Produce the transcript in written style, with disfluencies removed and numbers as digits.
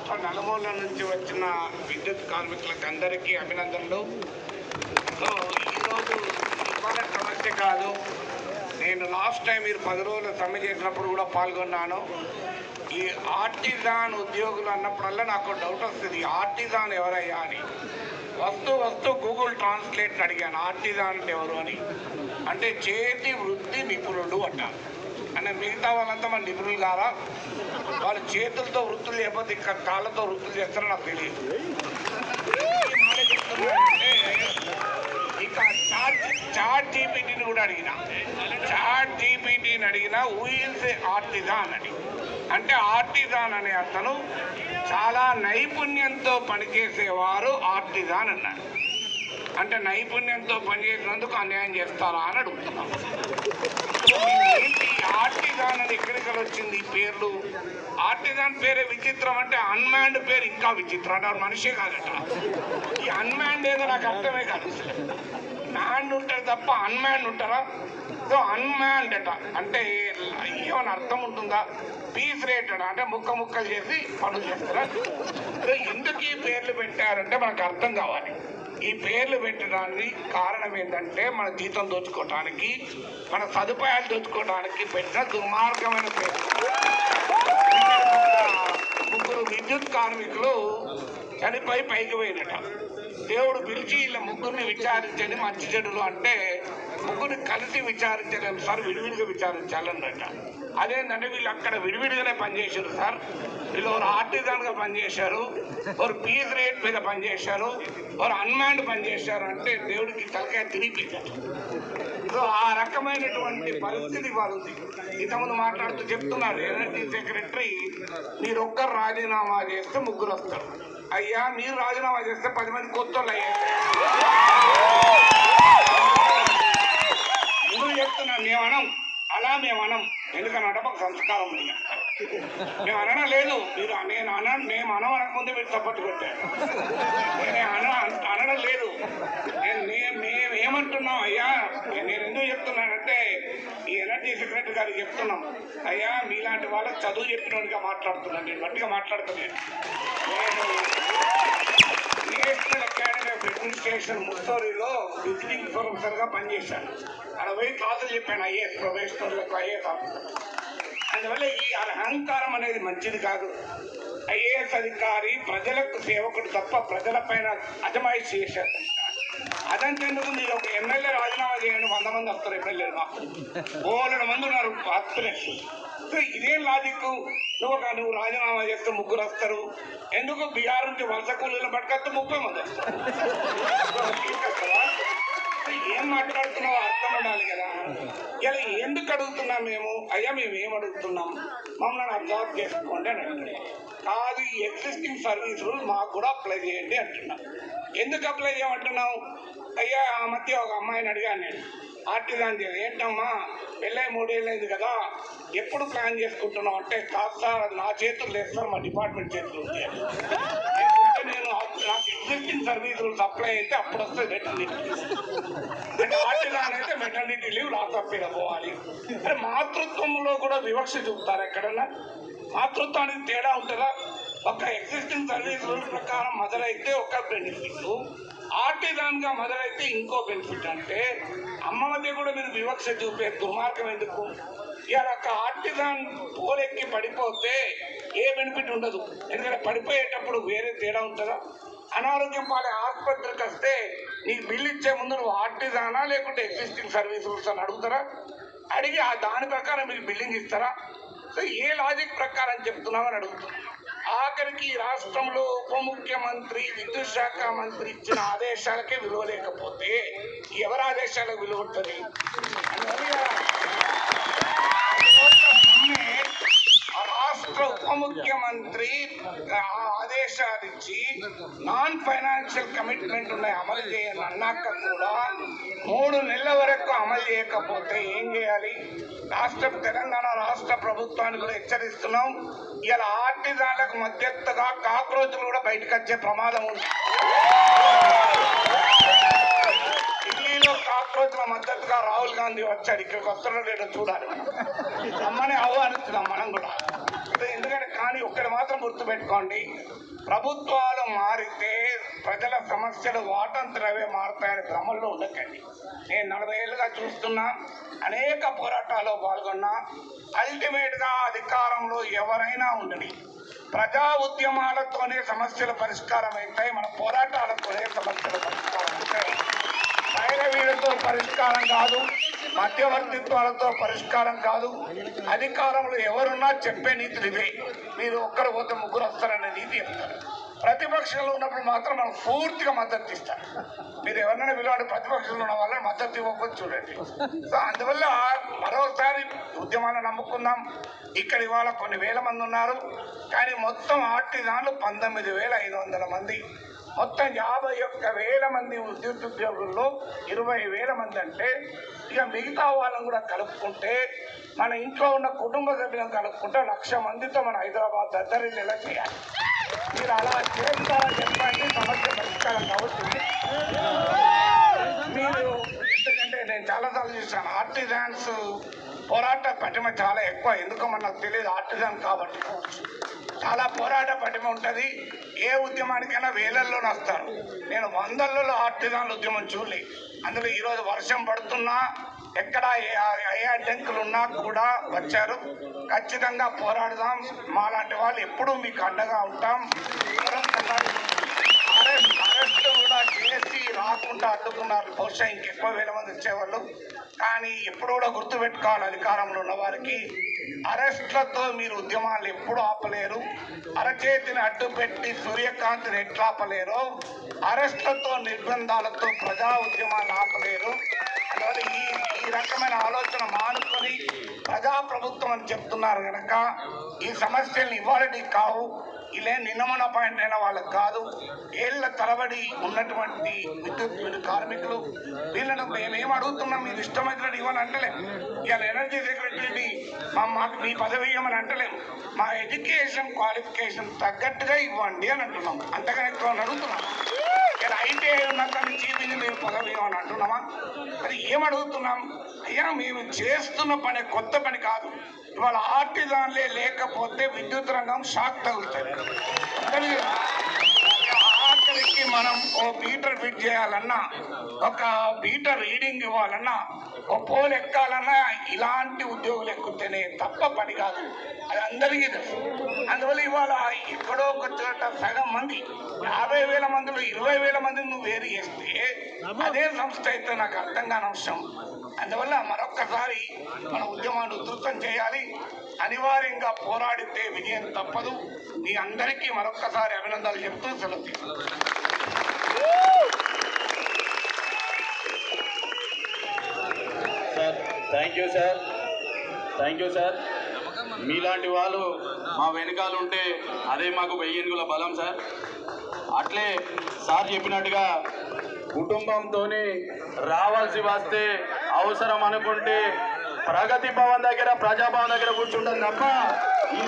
రాష్ట్ర నలుమూల నుంచి వచ్చిన విద్యుత్ కార్మికులకు అందరికీ అభినందనలు. సో ఈరోజు ఇవాళ సమస్య కాదు, నేను లాస్ట్ టైం మీరు 10 రోజులు సమ్మె చేసినప్పుడు కూడా పాల్గొన్నాను. ఈ ఆర్టిజాన్ ఉద్యోగులు అన్నప్పుడల్లా నాకు డౌట్ వస్తుంది, ఆర్టిజాన్ ఎవరయ్యా అని. వస్తూ గూగుల్ ట్రాన్స్లేట్ని అడిగాను, ఆర్టిజాన్ అంటే ఎవరు అని. అంటే చేతి వృత్తి నిపుణుడు అంటారు. అంటే మిగతా వాళ్ళంతా మన నిపుణులు కాదా? వాళ్ళు చేతులతో వృత్తులు లేకపోతే ఇక్కడ కాళ్ళతో వృత్తులు చేస్తారో నాకు తెలియదు. చెప్తున్నానంటే ఇక చాట్ జీపీటీని కూడా అడిగిన, హూ ఈజ్ ఆర్టిజాన్ అని. అంటే ఆర్టిజాన్ అనే అతను చాలా నైపుణ్యంతో పనిచేసేవారు ఆర్టిజాన్ అన్నాడు. అంటే నైపుణ్యంతో పనిచేసినందుకు అన్యాయం చేస్తారా అని అడుగుతున్నాం. ఏంటి ఆర్టిజాన్ అని ఎక్కడికి వచ్చింది ఈ పేర్లు? ఆర్టిజాన్ పేరే విచిత్రం. అంటే అన్మాన్డ్ పేరు ఇంకా విచిత్రం. అంటే మనిషే కాదట. ఈ అన్మాన్డ్ ఏదో నాకు అర్థమే కాదు. మ్యాన్ ఉంటారు తప్ప అన్మాన్డ్ ఉంటారా? సో అన్మాన్డ్ అట అంటే ఏమైనా అర్థం ఉంటుందా? పీస్ రేటెడ్ అంటే ముక్కలు చేసి పనులు చేస్తారా? సో ఎందుకు ఈ పేర్లు పెట్టారంటే మనకు అర్థం కావాలి. ఈ పేర్లు పెట్టడానికి కారణం ఏంటంటే మన జీతం దోచుకోవటానికి, మన సదుపాయాలు దోచుకోవడానికి పెట్టిన దుర్మార్గమైన పేరు. 3 విద్యుత్ కార్మికులు చనిపోయి పైకి పోయినట. దేవుడు పిలిచి ఇలా 3 విచారించండి మంచి చెడులు అంటే 3 కలిసి విచారించలేము సార్, విడివిడిగా విచారించాలన్నట. అదేంటంటే వీళ్ళు అక్కడ విడివిడిగానే పనిచేశారు సార్. వీళ్ళు ఒక ఆర్టిజాన్గా పనిచేశారు, ఒక పీస్ రేట్ మీద పనిచేశారు, ఒక అన్మాన్డ్ పనిచేశారు. అంటే దేవుడికి తలకాయ తిరిగిపోయింది. సో ఆ రకమైనటువంటి పరిస్థితి వాళ్ళది. ఇంతకుముందు మాట్లాడుతూ చెప్తున్నారు, ఎనర్జీ సెక్రటరీ మీరు ఒక్కరు రాజీనామా చేస్తే 3 వస్తారు. అయ్యా మీరు రాజీనామా చేస్తే 10 మంది కొత్త వాళ్ళు అయ్యారు. ఎందుకు చెప్తున్నాం? మేము అనం ఎందుకనంటే మాకు సంస్కారం ఉంది. మేము అనలేదు, మీరు మేము అనకముందే మీరు సపోర్ట్ పెట్టారు. అనడం లేదు. మేము ఏమంటున్నాం అయ్యా, నేను ఎందుకు చెప్తున్నానంటే ఈ ఎనర్జీ సెక్రటరీ గారికి చెప్తున్నాం, అయ్యా మీలాంటి వాళ్ళకి చదువు చెప్పినోడిగా మాట్లాడుతున్నాను, నేను గట్టిగా మాట్లాడుతున్నాను. నేను నేషనల్ అకాడమీ ఆఫ్ అడ్మినిస్ట్రేషన్ ముత్తూరులో విజిటింగ్ ప్రొఫెసర్గా పనిచేశాను. అక్కడ పోయి క్లాసులు చెప్పాను ఐఏఎస్ ప్రొఫెసర్లకు, ఐఏఎస్ ఆఫీసర్. అందువల్ల ఈ అహంకారం అనేది మంచిది కాదు. ఐఏఎస్ అధికారి ప్రజలకు సేవకుడు తప్ప ప్రజలపైన అజమాయిషి చేశారు. అదంతేందుకు మీరు ఒక ఎమ్మెల్యే రాజీనామా చేయండి, 100 మంది వస్తారు ఎమ్మెల్యేలు. మాకు 200 మంది ఉన్నారు ఆస్పిరెంట్స్. సో ఇదేం లాజిక్? నువ్వు రాజీనామా చేస్తే 3 వస్తారు. ఎందుకు బీహార్ నుంచి వలస కూలీలను పట్టుకొస్తే 30 మంది వస్తారు. ఏం మాట్లాడుతున్నావో అర్థం ఉండాలి కదా. ఇలా ఎందుకు అడుగుతున్నాం మేము? అయ్యా మేము ఏం అడుగుతున్నాం, మమ్మల్ని అబ్జర్వ్ చేసుకోండి అని అంటున్నాం. కాదు, ఈ ఎగ్జిస్టింగ్ సర్వీస్ రూల్ మాకు కూడా అప్లై చేయండి అంటున్నాం. ఎందుకు అప్లై చేయమంటున్నాం? అయ్యా ఆ మధ్య ఒక అమ్మాయిని అడిగాను నేను, ఆర్టిజాన్ ఏంటమ్మా పెళ్ళై 3 ఏళ్ళు అయింది కదా, ఎప్పుడు ప్లాన్ చేసుకుంటున్నాం అంటే, కాదు సార్ నా చేతులు లేదు సార్, మా డిపార్ట్మెంట్ చేతులు ఉంది. నేను నాకు ఎగ్జిస్టింగ్ సర్వీస్ రూల్స్ అప్లై అయితే అప్పుడు వస్తుంది మెటర్నిటీ. అంటే ఆర్టిజాన్ అయితే మెటర్నిటీ లీవ్ లాకప్ మీద పోవాలి. అంటే మాతృత్వంలో కూడా వివక్ష చూపుతారు ఎక్కడన్నా? మాతృత్వానికి తేడా ఉంటుందా? ఒక ఎగ్జిస్టింగ్ సర్వీస్ రూల్స్ ప్రకారం మొదలైతే ఒక బెనిఫిట్, ఆర్టిజాన్గా మొదలైతే ఇంకో బెనిఫిట్. అంటే అమ్మ మధ్య కూడా మీరు వివక్ష చూపే దుర్మార్గం ఎందుకు? ఇవాళ ఒక ఆర్టిజాన్ పోలెక్కి పడిపోతే ఏ బెనిఫిట్ ఉండదు. ఎందుకంటే పడిపోయేటప్పుడు వేరే తేడా ఉంటుందా? అనారోగ్యం పాలే ఆసుపత్రికి వస్తే నీకు బిల్లు ఇచ్చే ముందు నువ్వు ఆర్టిజానా లేకుంటే ఎగ్జిస్టింగ్ సర్వీస్ రూల్స్ అని అడుగుతారా? అడిగి దాని ప్రకారం మీకు బిల్లింగ్ ఇస్తారా? సో ఏ లాజిక్ ప్రకారం చెప్తున్నామని అడుగుతున్నా. ఆఖరికి రాష్ట్రంలో ఉప ముఖ్యమంత్రి, విద్యుత్ శాఖ మంత్రి ఇచ్చిన ఆదేశాలకే విలువ లేకపోతే ఎవరి ఆదేశాలకు విలువ ఉంటుంది? రాష్ట్ర ఉప ముఖ్యమంత్రి ఆదేశాలు ఇచ్చి నాన్ ఫైనాన్షియల్ కమిట్మెంట్ ఉన్నాయి అమలు చేయాలి అన్నాక కూడా 3 నెలల వరకు అమలు చేయకపోతే ఏం చేయాలి? తెలంగాణ రాష్ట్ర ప్రభుత్వాన్ని కూడా హెచ్చరిస్తున్నాం. ఇలా ఆర్టిజాన్లకు మధ్యస్థగా కాక్రోచ్లు కూడా బయటకు వచ్చే ప్రమాదం ఉంది. ఢిల్లీలో కాక్రోచ్ల మద్దతుగా రాహుల్ గాంధీ వచ్చాడు. ఇక్కడికి వస్తున్నాడో లేదో చూడాలి. మనం రమ్మని ఆహ్వానిస్తున్నాం మనం కూడా. ఎందుకంటే కానీ ఒక్కటి మాత్రం గుర్తుపెట్టుకోండి, ప్రభుత్వాలు మారితే ప్రజల సమస్యలు వాటంతరవే మారుతాయని భ్రమల్లో ఉండకండి. నేను 40 ఏళ్ళుగా చూస్తున్నా, అనేక పోరాటాల్లో పాల్గొన్నా. అల్టిమేట్గా అధికారంలో ఎవరైనా ఉండని, ప్రజా ఉద్యమాలతోనే సమస్యల పరిష్కారం అవుతాయి, మన పోరాటాలతోనే సమస్యల పరిష్కారం అవుతాయి. వీళ్ళతో పరిష్కారం కాదు, మధ్యవర్తిత్వాలతో పరిష్కారం కాదు. అధికారంలో ఎవరున్నా చెప్పే నీతులు ఇవే, మీరు ఒక్కరు పోతే ముగ్గురు వస్తారనే నీతి చెప్తారు. ప్రతిపక్షంలో ఉన్నప్పుడు మాత్రం మనం పూర్తిగా మద్దతు ఇస్తారు. మీరు ఎవరినైనా పిలవండి, ప్రతిపక్షంలో ఉన్న వాళ్ళని మద్దతు ఇవ్వకపోతే చూడండి. సో అందువల్ల మరోసారి ఉద్యమాన్ని నమ్ముకుందాం. ఇక్కడ ఇవాళ కొన్ని వేల మంది ఉన్నారు, కానీ మొత్తం ఆర్టిజాన్లు 19,500 మంది. మొత్తం 51,000 మంది విద్యుత్ ఉద్యోగుల్లో 20,000 మంది అంటే, ఇక మిగతా వాళ్ళని కూడా కలుపుకుంటే, మన ఇంట్లో ఉన్న కుటుంబ సభ్యులను కలుపుకుంటే 1,00,000 మందితో మన హైదరాబాద్ దద్దరిల్లి ఎలా చేయాలి. మీరు అలా చేస్తారని చెప్పండి, సమస్య పరిష్కారం కాబట్టి. మీరు ఎందుకంటే నేను చాలాసార్లు చూసాను, ఆర్టిజాన్స్ పోరాట పటిమ చాలా ఎక్కువ. ఎందుకో మనకు తెలియదు, ఆర్టిజాన్ కాబట్టి చాలా పోరాట పటిమ ఉంటుంది. ఏ ఉద్యమానికైనా వేలల్లోనే వస్తారు. నేను 100లలో ఆర్టిజాన్ల ఉద్యమం చూడలే. అందులో ఈరోజు వర్షం పడుతున్నా, ఎక్కడ ఏ అడ్డంకులు ఉన్నా కూడా వచ్చారు. ఖచ్చితంగా పోరాడదాం. మాలాంటి వాళ్ళు ఎప్పుడూ మీకు అండగా ఉంటాం. అరెస్ట్ కూడా చేసి రాకుండా అడ్డుకున్నారు. బహుశా ఇంకెక్కువ వేల మంది వచ్చేవాళ్ళు. కానీ ఎప్పుడు కూడా గుర్తుపెట్టుకోవాలి, అధికారంలో ఉన్న వారికి అరెస్ట్లతో మీరు ఉద్యమాలు ఎప్పుడు ఆపలేరు. అరచేతిని అడ్డు పెట్టి సూర్యకాంతిని ఎట్లా ఆపలేరు, అరెస్ట్లతో నిర్బంధాలతో ప్రజా ఉద్యమాలు ఆపలేరు. అందువల్ల ఈ రకమైన ఆలోచన మానుకొని ప్రజాప్రభుత్వం అని చెప్తున్నారు కనుక ఈ సమస్యలు ఇవాళకి కావు. ఇలా నిన్నమన పాయింట్ అయిన వాళ్ళకి కాదు, ఏళ్ల తరబడి ఉన్నటువంటి విద్యుత్ కార్మికులు. వీళ్ళను మేమేం అడుగుతున్నాం, మీరు ఇష్టమైనట్టు ఇవ్వని అంటలేం. ఇవాళ ఎనర్జీ సెక్రటరీని మాకు మీ పదవి ఇవ్వమని అంటలేం. మా ఎడ్యుకేషన్ క్వాలిఫికేషన్ తగ్గట్టుగా ఇవ్వండి అని అంటున్నాం. అంతగానే ఎక్కువ అడుగుతున్నాం. ఇలా ఐటీఐ ఉన్నాక చీఫ్ ఇంజనీర్ పదవి ఇవ్వమని అంటున్నామా? అది ఏమడుగుతున్నాం? అయ్యా మేము చేస్తున్న పని కొత్త పని కాదు. ఇవాళ ఆర్టిజాన్లే లేకపోతే విద్యుత్ రంగం షాక్ తగులుతుంది. ఆఖరికి మనం ఓ మీటర్ ఫిట్ చేయాలన్నా, ఒక మీటర్ రీడింగ్ ఇవ్వాలన్నా, ఓ పోల్ ఎక్కాలన్నా ఇలాంటి ఉద్యోగులు ఎక్కుతేనే తప్ప పని కాదు. అది అందరికీ తెలుసు. అందువల్ల ఇవాళ ఎక్కడో ఒక చోట సగం మంది 50,000 మందిలో 20,000 మందిని నువ్వు వేరు చేస్తే అదే సంస్థ అయితే నాకు అర్థం కాని అంశం. అందువల్ల మరొక్కసారి మన ఉద్యమాన్ని ఉధృతం చేయాలి. అనివార్యంగా పోరాడితే విజయం తప్పదు. మీ అందరికీ మరొక్కసారి అభినందనలు చెప్తూ సెలవు తీసుకుంటాను. Thank you sir. మీలాంటి వాళ్ళు మా వెనకాల ఉంటే అదే మాకు 1000 ఏనుగుల బలం సార్. అట్లే సార్ చెప్పినట్టుగా కుటుంబంతోనే రావాల్సి వస్తే అవసరం అనుకుంటే ప్రగతి భవన్ దగ్గర, ప్రజాభవన్ దగ్గర కూర్చుంటాం తప్ప ఈ